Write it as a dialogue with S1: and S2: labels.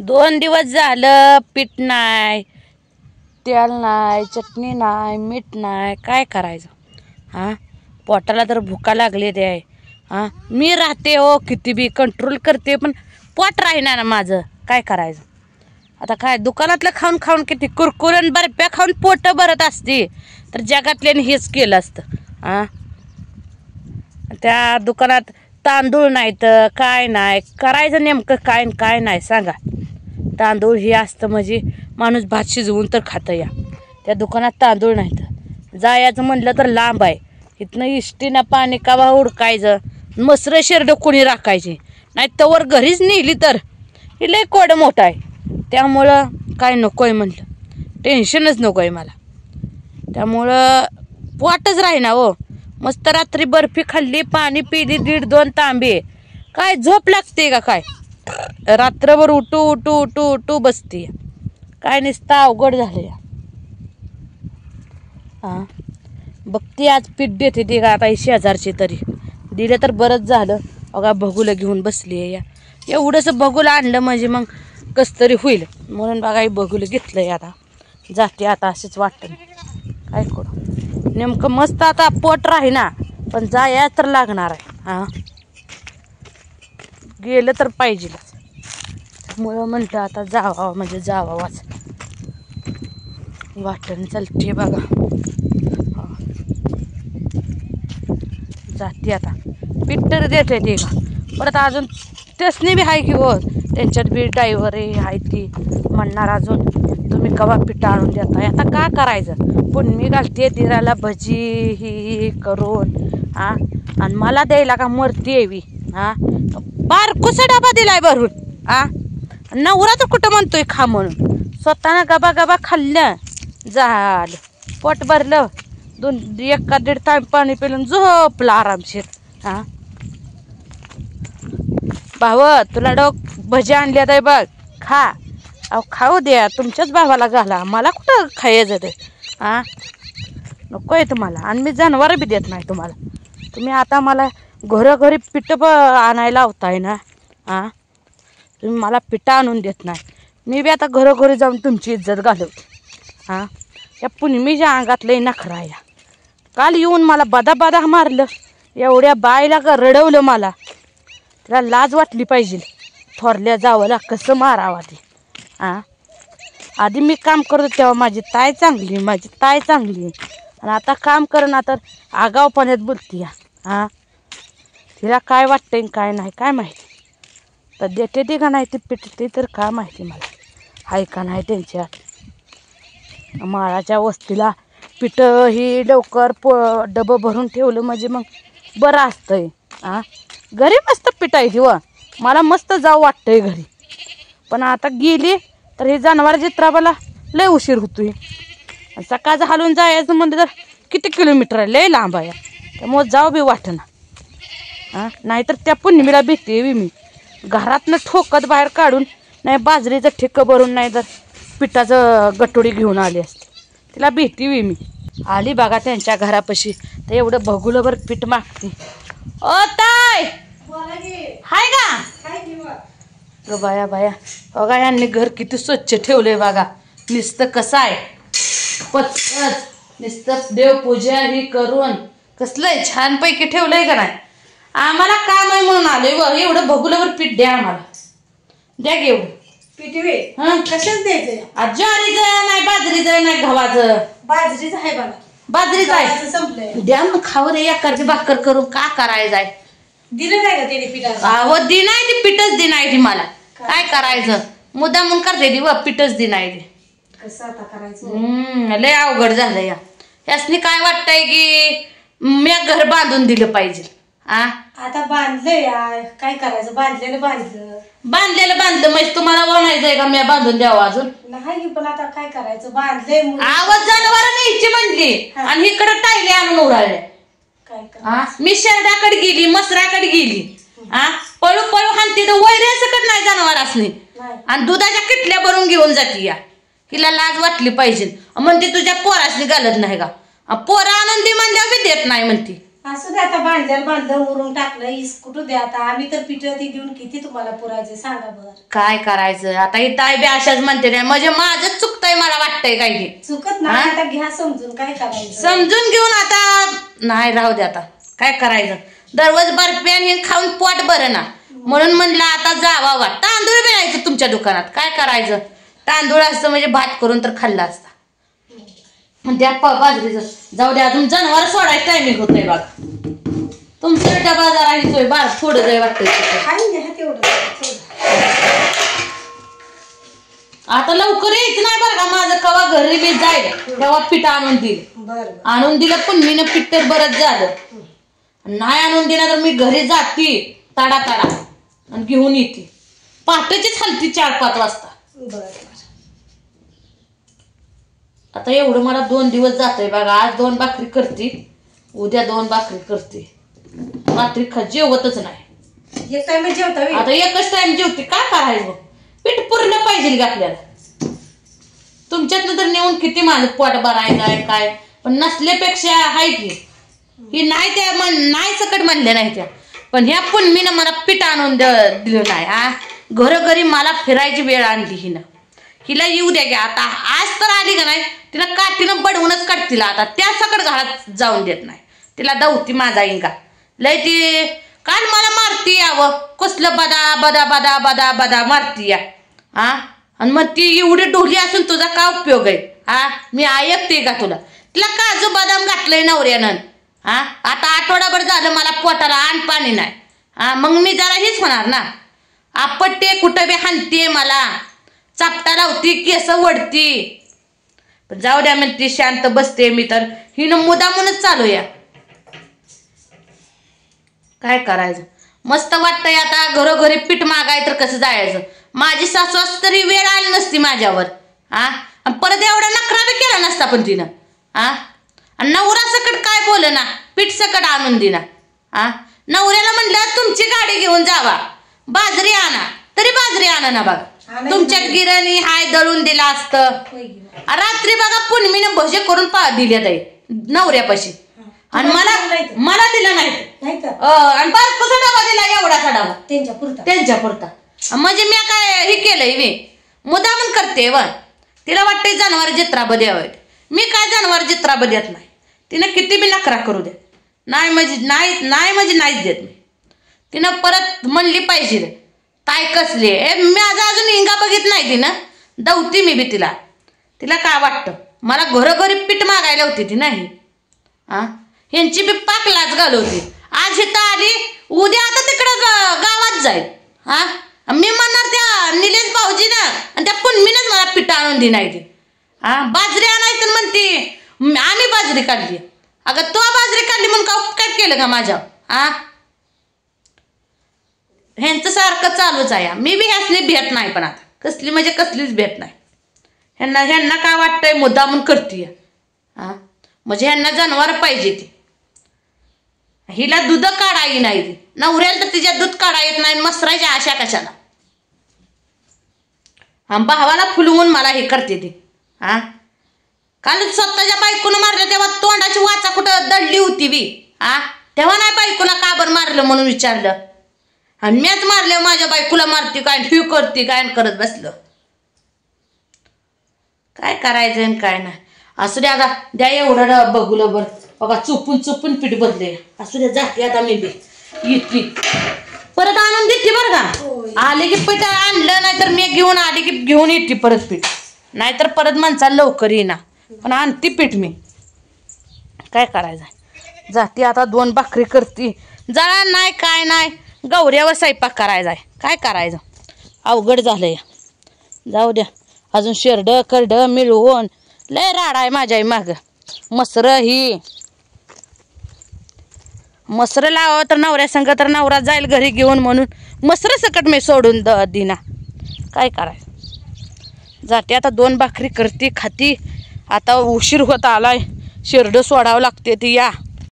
S1: 2 दिवस झालं पीठ नाही, तेल नाही, चटणी नाही, मीठ नाही, काय करायचं? हां, पोटाला तर भुका लागले ते आहे. हां, मी राहते हो किती बी कंट्रोल करते, पण पोट राहीना ना माझं, काय करायचं? आता काय दुकानातलं खाऊन खाऊन किती कुरकुरण बर्फ्या खाऊन पोट भरत असते, तर जगातल्याने हेच केलं असतं. हां, त्या दुकानात तांदूळ नाही तर काय नाही, करायचं नेमकं काय काय नाही सांगा. तांदूळ हे असतं म्हणजे माणूस भात शिजवून तर खातं या. त्या दुकानात तांदूळ नाही तर जायचं म्हणलं तर लांब आहे. इथनं इष्टीनं पाणी कावा उडकायचं, मसरं शेरडं कोणी राखायची नाही, तवर घरीच नेली तर हे लय कोड मोठं आहे. त्यामुळं काय नको आहे म्हणलं, टेन्शनच नको आहे मला. त्यामुळं पोटच राहीना हो. मस्त रात्री बर्फी खाल्ली, पाणी पिली 1.5-2 तांबे, काय झोप लागते का काय? रात्रभर उठू उठू उठू उठू बसते, काय नुसतं अवघड झालं या. हां, बघते आज पीठ देते ते का आता शेजारचे तरी दिलं तर बरंच झालं. अगा भगुलं घेऊन बसली आहे या. एवढंसं भगुलं आणलं म्हणजे मग कस तरी होईल म्हणून बघा भगुलं घेतलंय. आता जाते आता असंच वाटतं काय करू. नेमकं मस्त आता पोट राहीना, पण जाया तर लागणार आहे. हां, गेलं तर पाहिजेलच. त्यामुळं म्हणतं आता जावा म्हणजे जावाच वाटण चालते बघा. हां, जाते आता पीठ तर देते ते का परत अजून त्यासनी बी आहे की हो, त्यांच्यात बी ड्रायव्हर आहे ती म्हणणार अजून तुम्ही कवा पीठ आणून देताय. आता का करायचं, पण मी घालते दिराला भजी ही करून. हां, आणि मला द्यायला का मरती यावी. हां, बारकुसा डबा दिलाय भरून. हां, नवरा तर कुठं म्हणतोय खा म्हणून, स्वतःनं गबा गबा खाल्लं झालं, पोट भरलं, 1-1.5 तांब पाणी पिलं झोपलं आरामशीर. हां, भाव तुला भजी आणल्यात आहे बघ, खा. अहो खाऊ द्या, तुमच्याच भावाला घाला, मला कुठं खायचं ते. हां, नको आहे तुम्हाला, आणि मी जनावर बी देत नाही तुम्हाला. तुम्ही आता मला घरोघरी पिठं आणायला लावताय ना. हां, तुम्ही मला पिठं आणून देत नाही, मी बी आता घरोघरी जाऊन तुमची इज्जत घालवते. हां, या पुनमीच्या अंगातलंही नखरा या. काल येऊन मला बदा मारलं, एवढ्या बायला का रडवलं मला. तिला लाज वाटली पाहिजे, थोरल्या जावला कसं मारावा ते. हां, आधी मी काम करतो तेव्हा माझी ताई चांगली आणि आता काम करणं तर आगावपणात बोलती या. हां, तिला काय वाटतंय काय नाही काय माहिती. तर देते ते का नाही ती पिटते तर का माहिती मला, आहे का नाही त्यांच्या माळाच्या वस्तीला पिठं ही लवकर डबं भरून ठेवलं म्हणजे मग बरं असतंय. हां, घरी मस्त पिठायची व मला मस्त जाऊ वाटतंय घरी, पण आता गेली तर हे जनावर जित्राबाला लय उशीर होतोय. सकाळचं हालून जायचं म्हणलं तर किती किलोमीटर आहे, लय लांब आहे. त्यामुळं जाऊ बी वाटना. हां, नाहीतर त्या पुण्यमीला भीते मी घरातनं ठोकत बाहेर काढून, नाही बाजरीचं ठिक्क भरून नाही तर पिठाचं गटोडी घेऊन आली असते. तिला भीती मी आली बघा त्यांच्या घरापाशी, तर एवढं भगुलभर पीठ मागते. ओ ताय हाय का बाया बघा, यांनी घर किती स्वच्छ ठेवलंय बघा. नुसतं कसं आहे पचकच, नुसतं देवपूजा ही करून कसलंय छानपैकी ठेवलंय का नाही. आम्हाला काम आहे म्हणून आलोय व एवढं भगुलभर पीठ द्या आम्हाला, द्या गे एवढं
S2: पीठ. कशाच द्यायचं,
S1: ज्वारीचं नाही, बाजरीचं नाही, गव्हाचं.
S2: बाजरीच आहे बघा,
S1: बाजरीचं आहे,
S2: संपलंय.
S1: द्या मग खाऊ रे एकाची भाकर करून. का करायचं आहे,
S2: दिलं नाही का त्याने पिठाचं?
S1: अहो दी नाही ती पिठच दी नाही ती मला, काय करायचं मुद्दा म्हणून करते ती व पिठच दी नाही ती.
S2: कसं आता करायचं,
S1: लय अवघड झालं या. यासनी काय वाटतंय की मी घर बांधून दिलं पाहिजे.
S2: आता बांधलंय काय करायचं, बांधलेलं
S1: बांधलं म्हणजे तुम्हाला म्हणायचंय का मी बांधून द्यावं अजून
S2: नाही, पण आता काय करायचं, बांधलंय.
S1: आवाज जनावर न्यायची म्हणली आणि इकडं टायले आणून उराळले. मी शेरडाकडे गेली, मसराकडे गेली, पळू हानती तर वैऱ्या सकट नाही जनावर असणे, आणि दुधाच्या किटल्या भरून घेऊन जाते या. हिला लाज वाटली पाहिजे. म्हणते तुझ्या पोरासनी घालत नाही का, पोरा आनंदी म्हणल्यावर बी देत नाही म्हणते.
S2: असू दे आता बांधल्याला बांधलं उरून टाकलं इस कुठं द्या आता आम्ही तर पिठं ती देऊन किती तुम्हाला पुरायचे सांगा बरं.
S1: काय करायचं आता ही ताई बी अशाच म्हणते नाही म्हणजे माझंच चुकतंय मला वाटतंय काही
S2: चुकत नाही आता घ्या समजून काय करायचं
S1: समजून घेऊन आता नाही राहू दे आता काय करायचं दररोज बर्फी आणि हे खाऊन पोट बरं ना म्हणून म्हणलं आता जावा तांदूळ मिळायचं तुमच्या दुकानात काय करायचं तांदूळ असतं म्हणजे भात करून तर खाल्ला असता त्या बाजरीचं जाऊ द्या अजून जनावर सोडायचं टायमिंग होत नाही बघा तुमचं डबा जरा हिचोय बार थोडं जाय वाटतंय आता लवकर यायचं नाही बरं का माझं कवा घरी बी जाईल तेव्हा पीठ आणून दिलं आणून दिलं पण मी पीठ तर बरंच झालं नाही आणून दिलं तर मी घरी जाते ताडा आणि घेऊन येते पहाटेचीच हलती 4-5 वाजता आता एवढं मला 2 दिवस जातंय बघा आज 2 भाकरी करते उद्या 2 भाकरी करते रात्री जेवतच नाही आता एकच टाइम जेवते काय करायचं पीठ पूर्ण पाहिजे का आपल्याला तुमच्यातनं तर नेऊन किती माझं पोट भरायचं आहे काय पण नसल्यापेक्षा आहे की ही नाही त्या नाही सकट म्हणल्या नाही त्या पण ह्या पुनमीनं मला पीठ आणून दिलं नाही हा घरोघरी मला फिरायची वेळ आणली हिला येऊ द्या की आता आज तर आली का नाही तिला काठीनं बडवूनच काढतील आता त्या सकट घरात जाऊन देत नाही तिला दौती माझा इंगा लय ती काल मला मारती यावं कसलं बदा बदा बदा बदा बदा मारती या हा आणि मग ती एवढी ढोली असून तुझा का उपयोग आहे हा मी ऐकते का तुला तिला काजू बदाम घातलंय नवऱ्यानं हा आता आठवडाभर झालं मला पोटाला आण पाणी नाही हा मग मी जरा हीच होणार ना आपटते कुठं बी हाणते मला चापटा लावती केस वडती पण जाऊ द्या म्हणते शांत बसते मी तर हिनं मुदामूनच चालू या काय करायचं मस्त वाटतंय आता घरोघरी पीठ मागाय तर कसं जायचं माझी सासू असं तरी वेळ आली नसती माझ्यावर हा आणि परत एवढा नखरा बी केला नसता पण तिनं हा आणि नवरा सकट काय बोल ना पीठ सकट आणून दिना हा नवऱ्याला म्हणलं तुमची गाडी घेऊन जावा बाजरी आणा तरी बाजरी आणा ना बघा तुमच्या गिरणी हाय दळून दिला असतं रात्री बघा पुनमीने भजे करून दिल्या ताई नवऱ्यापाशी आणि मला दिला नाही आणि बारकोसा डबा दिला एवढासा डबा त्यांच्या पुरता म्हणजे मी काय हे केलंय मी मुदामून करते व तिला वाटतंय जनावर जित्राब द्यावं मी काय जनावर जित्राब देत नाही तिनं किती बी नखरा करू दे नाही म्हणजे नाहीच देत मी तिनं परत म्हणली पाहिजे काय कसली माझा अजून इंगा बघित नाही तिनं दौती मी बी तिला काय वाटतं मला घरोघरी पीठ मागायला होती ती नाही हा ह्यांची बी पाक लाच घालवती आज इथं आली उद्या आता तिकडं गावात जाईल हा मी म्हणणार त्या निलेश भाऊजी ना आणि त्या पुनमीनच मला पीठ आणून दे नाही ती हा बाजरी आणायचं म्हणते आम्ही बाजरी काढली अगं तो बाजरी काढली म्हणून का उपकार केलं का माझ्या हा ह्यांचं सारखं चालूच आहे मी बी ह्यासली भेट नाही पण आता कसली म्हणजे कसलीच भेट नाही ह्यांना काय वाटतंय मुद्दा म्हणून करतीय हा म्हणजे ह्यांना जनावर पाहिजे ती हिला दूध काढाई नाही ती नवऱ्याला तर तिच्या दूध काढा येत नाही मसरायच्या आशा कशाला हा भावाला फुलवून मला हे करते ती हा काल स्वतःच्या बायकोनं मारलं तेव्हा तोंडाची वाचा कुठं दडली होती बी हा तेव्हा नाही बायकोला का बरं मारलं म्हणून विचारलं आणि मीच मारले माझ्या बायकोला मारती काय ठेव करते काय करत बसलं काय करायचं आणि काय नाही असू द्या आता द्या एवढं बघूलं बरं बघा चुपून पीठ बदले असू द्या जाते आता मी बी येते परत आणून देते बरं का आले की पीठ आणलं नाही तर मी घेऊन आले की घेऊन येते परत पीठ नाहीतर परत माणसाला लवकर येईना पण आणते पीठ मी काय करायचं जाते आता 2 भाकरी करते जरा नाही काय नाही गौऱ्यावर स्वयंपाक करायचा काय करायचं अवघड झालंय जाऊ द्या अजून शेरड करड मिळवून लय राड आहे माझ्या माग मसर लावावं तर नवऱ्या संग तर नवरा जाईल घरी घेऊन म्हणून मसर सकट मी सोडून दिना काय करायचं जाते आता 2 भाकरी करते खाती आता उशीर होत आलाय शेरड सोडावं लागते ती या